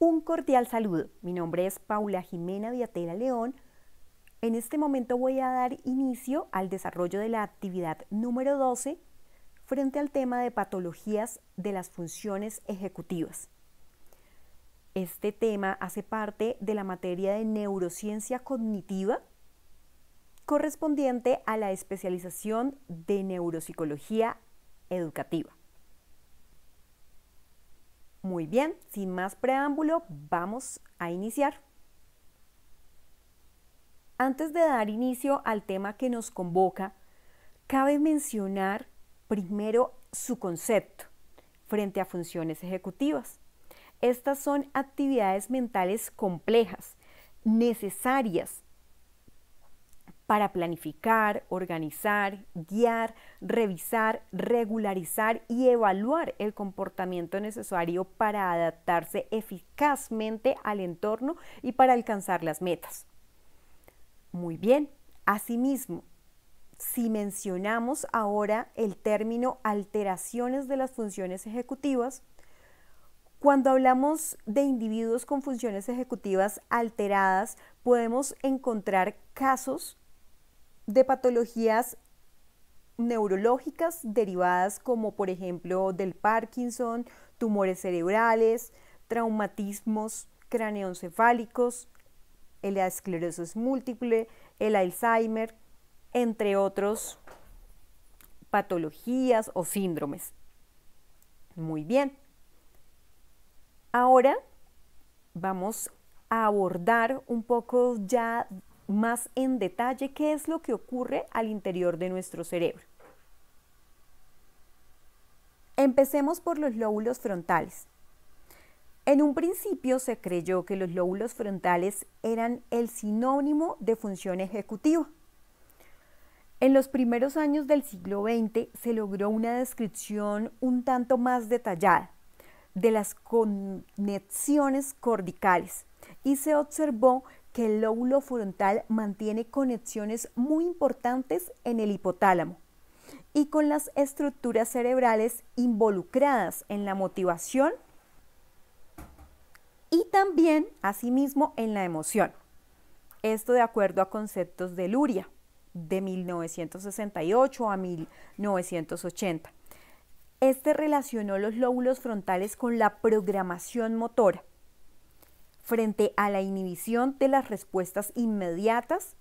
Un cordial saludo. Mi nombre es Paula Jimena Viatela León. En este momento voy a dar inicio al desarrollo de la actividad número 12 frente al tema de patologías de las funciones ejecutivas. Este tema hace parte de la materia de neurociencia cognitiva correspondiente a la especialización de neuropsicología educativa. Muy bien, sin más preámbulo, vamos a iniciar. Antes de dar inicio al tema que nos convoca, cabe mencionar primero su concepto frente a funciones ejecutivas. Estas son actividades mentales complejas, necesarias para planificar, organizar, guiar, revisar, regularizar y evaluar el comportamiento necesario para adaptarse eficazmente al entorno y para alcanzar las metas. Muy bien, asimismo, si mencionamos ahora el término alteraciones de las funciones ejecutivas, cuando hablamos de individuos con funciones ejecutivas alteradas, podemos encontrar casos de patologías neurológicas derivadas como por ejemplo del Parkinson, tumores cerebrales, traumatismos craneoencefálicos, la esclerosis múltiple, el Alzheimer, entre otros patologías o síndromes. Muy bien. Ahora vamos a abordar un poco ya más en detalle qué es lo que ocurre al interior de nuestro cerebro. Empecemos por los lóbulos frontales. En un principio se creyó que los lóbulos frontales eran el sinónimo de función ejecutiva. En los primeros años del siglo XX se logró una descripción un tanto más detallada de las conexiones corticales y se observó que el lóbulo frontal mantiene conexiones muy importantes en el hipotálamo y con las estructuras cerebrales involucradas en la motivación y también, asimismo, en la emoción. Esto de acuerdo a conceptos de Luria, de 1968 a 1980. Este relacionó los lóbulos frontales con la programación motora frente a la inhibición de las respuestas inmediatas,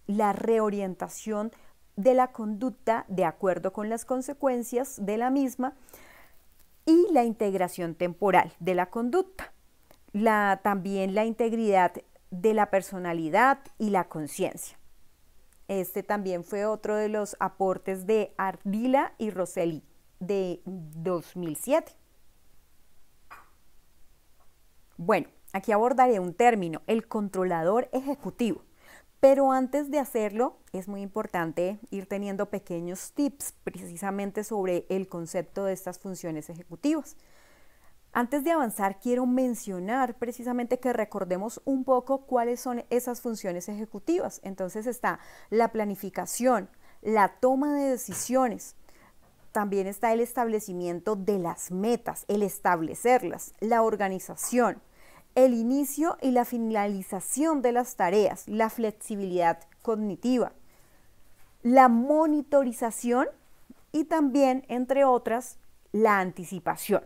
la reorientación de la conducta de acuerdo con las consecuencias de la misma y la integración temporal de la conducta, también la integridad de la personalidad y la conciencia. Este también fue otro de los aportes de Ardila y Rosselli de 2007. Bueno, aquí abordaré un término, el controlador ejecutivo, pero antes de hacerlo es muy importante ir teniendo pequeños tips precisamente sobre el concepto de estas funciones ejecutivas. Antes de avanzar, quiero mencionar precisamente que recordemos un poco cuáles son esas funciones ejecutivas. Entonces está la planificación, la toma de decisiones, también está el establecimiento de las metas, el establecerlas, la organización, el inicio y la finalización de las tareas, la flexibilidad cognitiva, la monitorización y también, entre otras, la anticipación.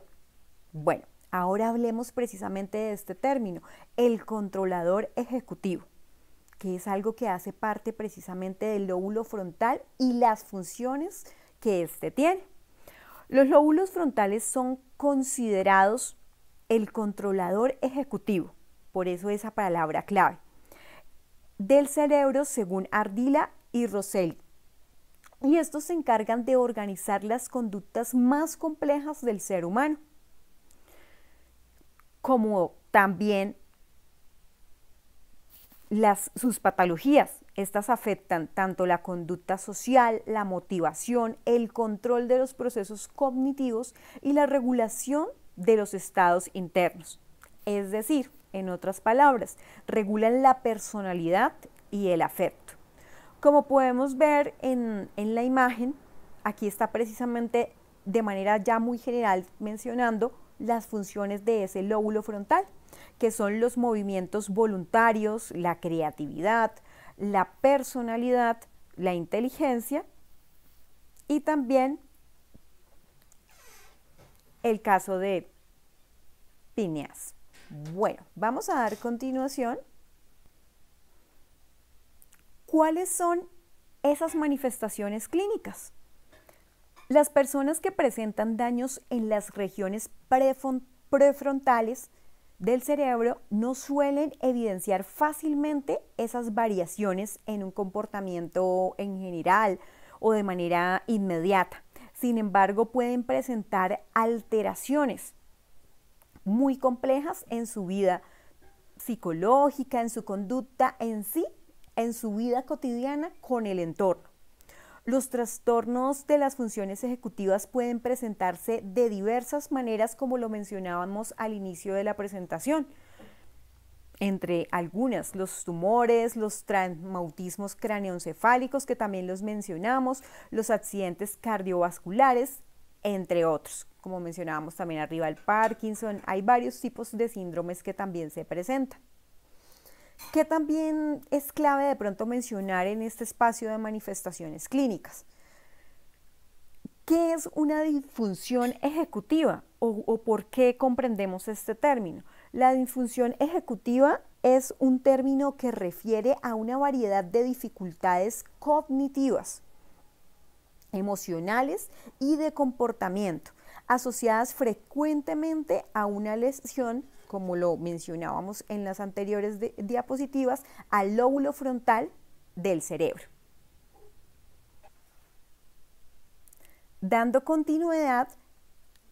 Bueno, ahora hablemos precisamente de este término, el controlador ejecutivo, que es algo que hace parte precisamente del lóbulo frontal y las funciones que éste tiene. Los lóbulos frontales son considerados el controlador ejecutivo, por eso esa palabra clave, del cerebro según Ardila y Rosselli. Y estos se encargan de organizar las conductas más complejas del ser humano, como también sus patologías. Estas afectan tanto la conducta social, la motivación, el control de los procesos cognitivos y la regulación de los estados internos. Es decir, en otras palabras, regulan la personalidad y el afecto. Como podemos ver en la imagen, aquí está precisamente de manera ya muy general mencionando las funciones de ese lóbulo frontal. que son los movimientos voluntarios, la creatividad, la personalidad, la inteligencia y también el caso de Phineas. Bueno, vamos a dar continuación. ¿Cuáles son esas manifestaciones clínicas? Las personas que presentan daños en las regiones prefrontales del cerebro no suelen evidenciar fácilmente esas variaciones en un comportamiento en general o de manera inmediata. Sin embargo, pueden presentar alteraciones muy complejas en su vida psicológica, en su conducta en sí, en su vida cotidiana con el entorno. Los trastornos de las funciones ejecutivas pueden presentarse de diversas maneras, como lo mencionábamos al inicio de la presentación. Entre algunas, los tumores, los traumatismos craneoencefálicos, que también los mencionamos, los accidentes cardiovasculares, entre otros. Como mencionábamos también arriba, el Parkinson. Hay varios tipos de síndromes que también se presentan. ¿Qué también es clave de pronto mencionar en este espacio de manifestaciones clínicas? ¿Qué es una disfunción ejecutiva o por qué comprendemos este término? La disfunción ejecutiva es un término que refiere a una variedad de dificultades cognitivas, emocionales y de comportamiento, asociadas frecuentemente a una lesión, como lo mencionábamos en las anteriores diapositivas, al lóbulo frontal del cerebro. Dando continuidad,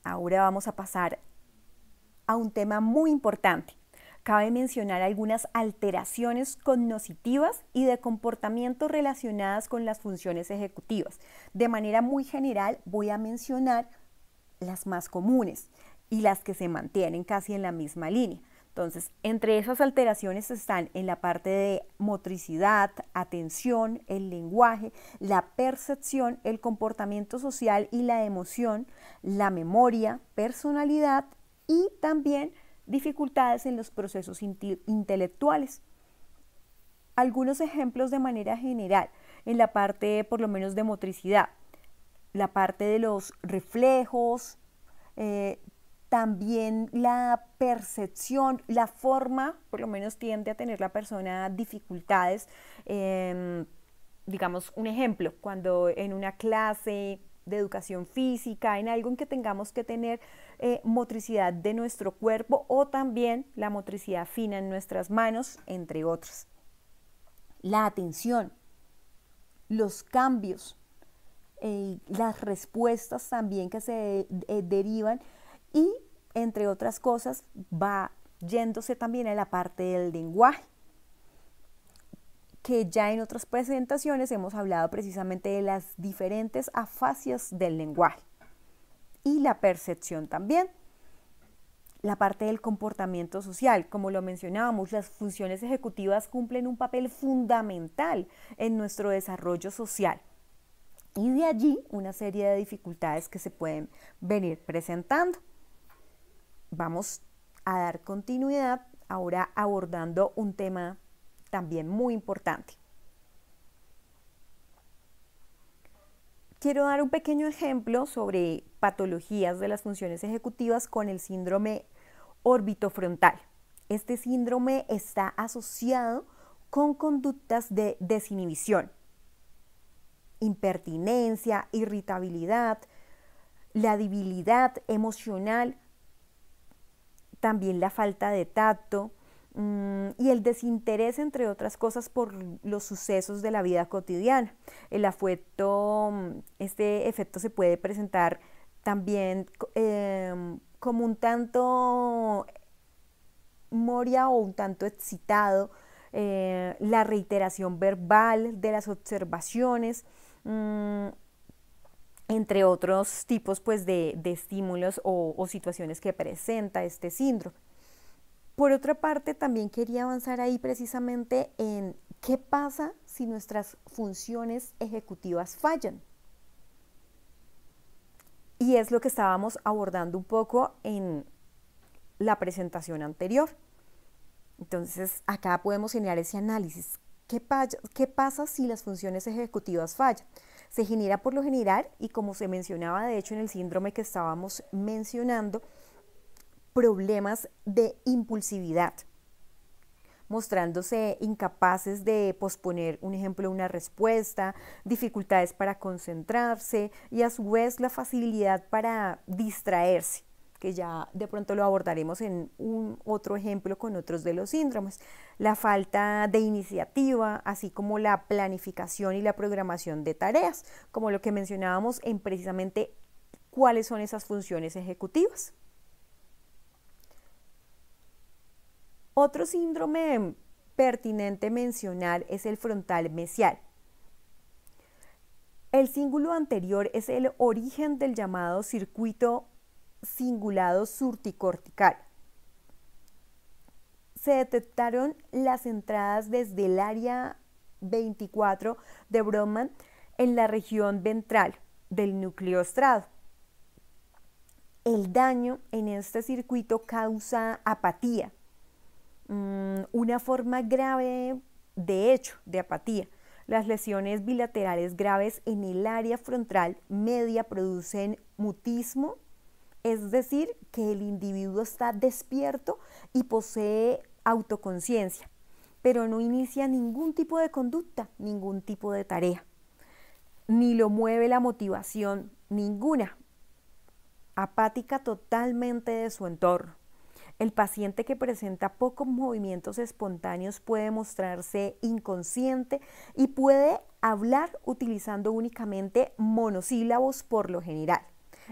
ahora vamos a pasar a un tema muy importante. Cabe mencionar algunas alteraciones cognitivas y de comportamiento relacionadas con las funciones ejecutivas. De manera muy general voy a mencionar las más comunes y las que se mantienen casi en la misma línea. Entonces, entre esas alteraciones están en la parte de motricidad, atención, el lenguaje, la percepción, el comportamiento social y la emoción, la memoria, personalidad y también dificultades en los procesos intelectuales. Algunos ejemplos de manera general en la parte por lo menos de motricidad, la parte de los reflejos, también la percepción, la forma, por lo menos tiende a tener la persona dificultades. Digamos un ejemplo, cuando en una clase de educación física, en algo en que tengamos que tener motricidad de nuestro cuerpo o también la motricidad fina en nuestras manos, entre otros. La atención, los cambios, las respuestas también que se derivan y, entre otras cosas, va yéndose también a la parte del lenguaje, que ya en otras presentaciones hemos hablado precisamente de las diferentes afasias del lenguaje y la percepción también. La parte del comportamiento social, como lo mencionábamos, las funciones ejecutivas cumplen un papel fundamental en nuestro desarrollo social. Y de allí una serie de dificultades que se pueden venir presentando. Vamos a dar continuidad ahora abordando un tema también muy importante. Quiero dar un pequeño ejemplo sobre patologías de las funciones ejecutivas con el síndrome orbitofrontal. Este síndrome está asociado con conductas de desinhibición, impertinencia, irritabilidad, la debilidad emocional, también la falta de tacto y el desinterés, entre otras cosas, por los sucesos de la vida cotidiana. El afecto, este efecto se puede presentar también como un tanto moria o un tanto excitado, la reiteración verbal de las observaciones, entre otros tipos pues, de estímulos o situaciones que presenta este síndrome. Por otra parte, también quería avanzar ahí precisamente en qué pasa si nuestras funciones ejecutivas fallan. Y es lo que estábamos abordando un poco en la presentación anterior. Entonces, acá podemos generar ese análisis. ¿Qué pasa si las funciones ejecutivas fallan? Se genera por lo general, y como se mencionaba de hecho en el síndrome que estábamos mencionando, problemas de impulsividad, mostrándose incapaces de posponer, un ejemplo, una respuesta, dificultades para concentrarse y a su vez la facilidad para distraerse, que ya de pronto lo abordaremos en un otro ejemplo con otros de los síndromes. La falta de iniciativa, así como la planificación y la programación de tareas, como lo que mencionábamos en precisamente cuáles son esas funciones ejecutivas. Otro síndrome pertinente mencionar es el frontal mesial. El cíngulo anterior es el origen del llamado circuito cingulado surticortical. Se detectaron las entradas desde el área 24 de Brodmann en la región ventral del núcleo estriado. El daño en este circuito causa apatía, una forma grave de hecho de apatía. Las lesiones bilaterales graves en el área frontal media producen mutismo, es decir, que el individuo está despierto y posee autoconciencia, pero no inicia ningún tipo de conducta, ningún tipo de tarea, ni lo mueve la motivación, ninguna, apática totalmente de su entorno. El paciente que presenta pocos movimientos espontáneos puede mostrarse inconsciente y puede hablar utilizando únicamente monosílabos por lo general,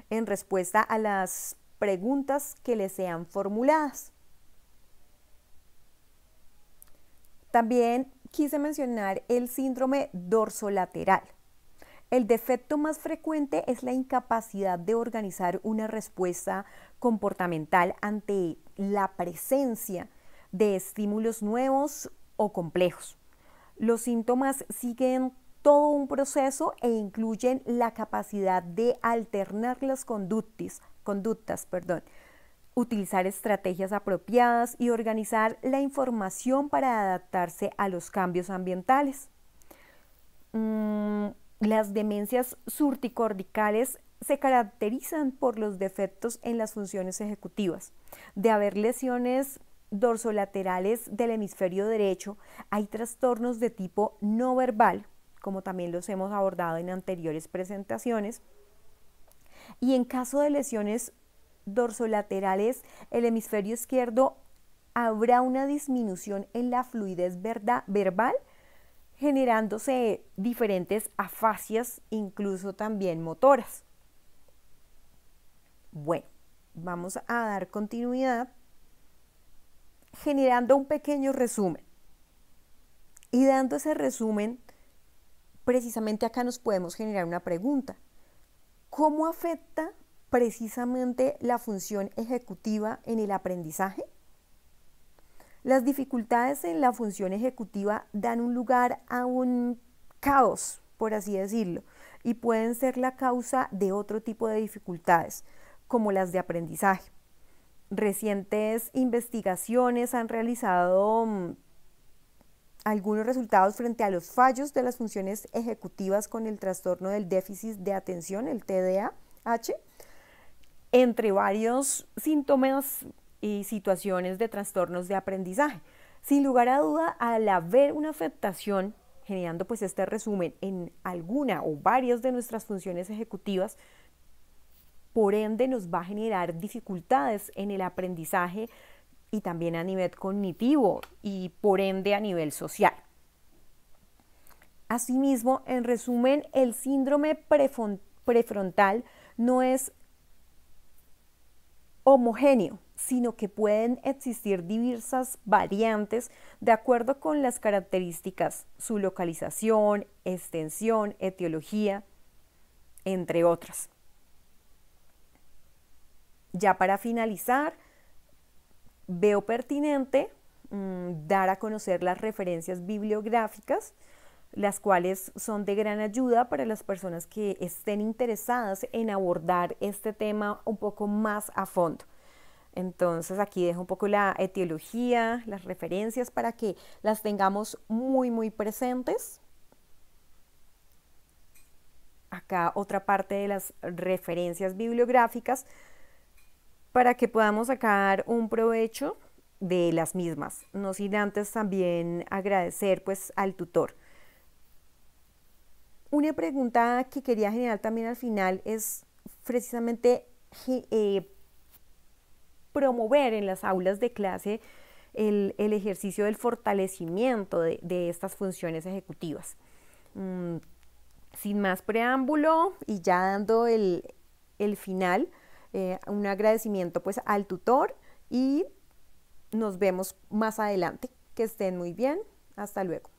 en respuesta a las preguntas que le sean formuladas. También quise mencionar el síndrome dorsolateral. El defecto más frecuente es la incapacidad de organizar una respuesta comportamental ante la presencia de estímulos nuevos o complejos. Los síntomas siguen todo un proceso e incluyen la capacidad de alternar las conductas, utilizar estrategias apropiadas y organizar la información para adaptarse a los cambios ambientales. Las demencias surticorticales se caracterizan por los defectos en las funciones ejecutivas. De haber lesiones dorsolaterales del hemisferio derecho, hay trastornos de tipo no verbal, como también los hemos abordado en anteriores presentaciones. Y en caso de lesiones dorsolaterales, el hemisferio izquierdo habrá una disminución en la fluidez verbal, generándose diferentes afasias, incluso también motoras. Bueno, vamos a dar continuidad generando un pequeño resumen. Y dando ese resumen, precisamente acá nos podemos generar una pregunta. ¿Cómo afecta precisamente la función ejecutiva en el aprendizaje? Las dificultades en la función ejecutiva dan un lugar a un caos, por así decirlo, y pueden ser la causa de otro tipo de dificultades, como las de aprendizaje. Recientes investigaciones han realizado algunos resultados frente a los fallos de las funciones ejecutivas con el trastorno del déficit de atención, el TDAH, entre varios síntomas y situaciones de trastornos de aprendizaje. Sin lugar a duda, al haber una afectación, generando pues este resumen en alguna o varias de nuestras funciones ejecutivas, por ende nos va a generar dificultades en el aprendizaje y también a nivel cognitivo y por ende a nivel social. Asimismo, en resumen, el síndrome prefrontal no es homogéneo, sino que pueden existir diversas variantes de acuerdo con las características, su localización, extensión, etiología, entre otras. Ya para finalizar, veo pertinente dar a conocer las referencias bibliográficas, las cuales son de gran ayuda para las personas que estén interesadas en abordar este tema un poco más a fondo. Entonces aquí dejo un poco la etiología, las referencias para que las tengamos muy presentes. Acá otra parte de las referencias bibliográficas para que podamos sacar un provecho de las mismas. No sin antes también agradecer pues al tutor. Una pregunta que quería generar también al final es precisamente promover en las aulas de clase el ejercicio del fortalecimiento de estas funciones ejecutivas. Sin más preámbulo y ya dando el final, un agradecimiento pues al tutor y nos vemos más adelante. Que estén muy bien. Hasta luego.